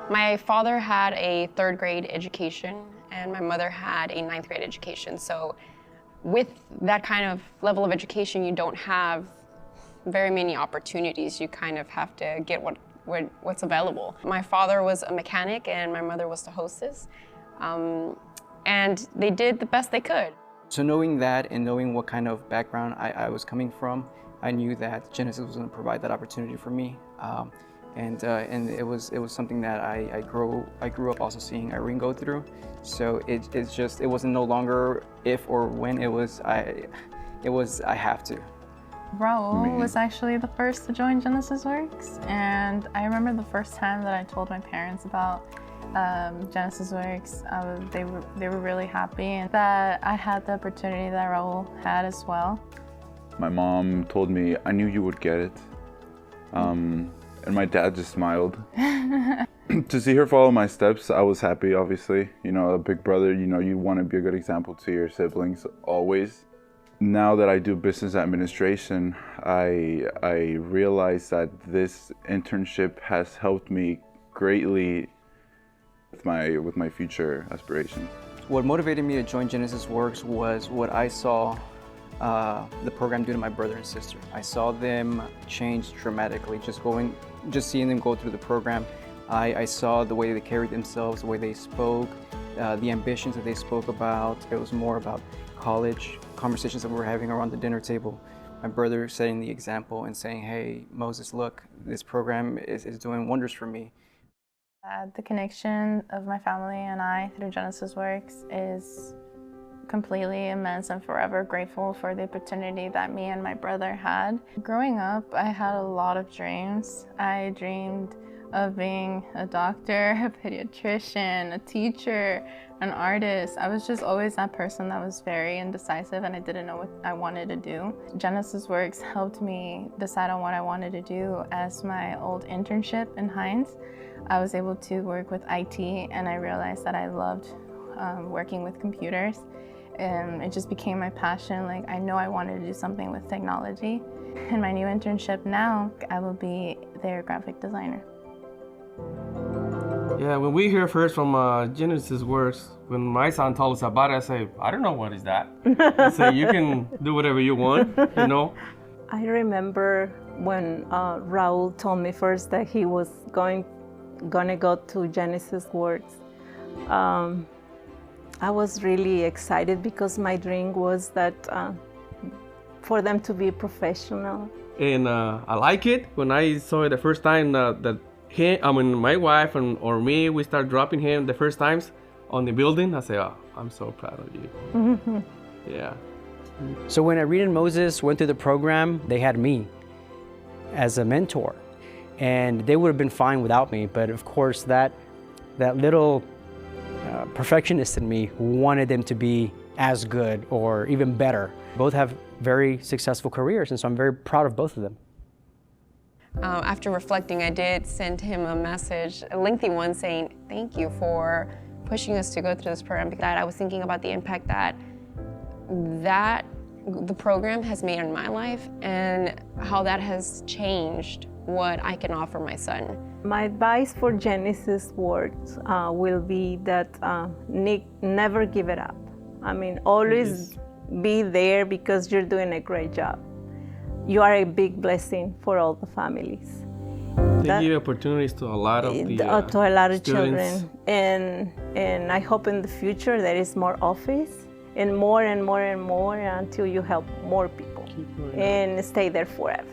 My father had a 3rd grade education and my mother had a 9th grade education. So with that kind of level of education, you don't have very many opportunities. You kind of have to get what's available. My father was a mechanic and my mother was the hostess. And they did the best they could. So knowing that and knowing what kind of background I was coming from, I knew that Genesys was going to provide that opportunity for me. And it was something that I grew up also seeing Irene go through. So it wasn't no longer if or when, it was I have to. Raul was actually the first to join Genesys Works, and I remember the first time that I told my parents about Genesys Works, they were really happy, and that I had the opportunity that Raul had as well. My mom told me, I knew you would get it. And my dad just smiled. To see her follow my steps, I was happy, obviously. You know, a big brother, you know, you want to be a good example to your siblings always. Now that I do business administration, I realize that this internship has helped me greatly with my future aspirations. What motivated me to join Genesys Works was what I saw the program do to my brother and sister. I saw them change dramatically, just seeing them go through the program. I saw the way they carried themselves, the way they spoke, the ambitions that they spoke about. It was more about college conversations that we were having around the dinner table. My brother setting the example and saying, hey, Moses, look, this program is doing wonders for me. The connection of my family and I through Genesys Works is completely immense, and forever grateful for the opportunity that me and my brother had. Growing up, I had a lot of dreams. I dreamed of being a doctor, a pediatrician, a teacher, an artist. I was just always that person that was very indecisive and I didn't know what I wanted to do. Genesys Works helped me decide on what I wanted to do. As my old internship in Heinz, I was able to work with IT, and I realized that I loved working with computers. It just became my passion. Like, I know I wanted to do something with technology. In my new internship now, I will be their graphic designer. Yeah, when we hear first from Genesys Works, when my son told us about it, I say, I don't know what is that. I say, you can do whatever you want, you know. I remember when Raul told me first that he was gonna go to Genesys Works. I was really excited because my dream was that for them to be professional. And I like it. When I saw it the first time my wife or me, we start dropping him the first times on the building, I say, oh, I'm so proud of you. Mm-hmm. Yeah. So when Irene and Moses went through the program, they had me as a mentor. And they would have been fine without me, but of course that little perfectionist in me wanted them to be as good or even better. Both have very successful careers, and so I'm very proud of both of them. After reflecting, I did send him a message, a lengthy one, saying thank you for pushing us to go through this program, because I was thinking about the impact that the program has made on my life and how that has changed what I can offer my son. My advice for Genesys Works will be that never give it up. I mean, always be there because you're doing a great job. You are a big blessing for all the families. They give opportunities to a lot of children, and I hope in the future there is more office and more and more and more until you help more people and stay there forever.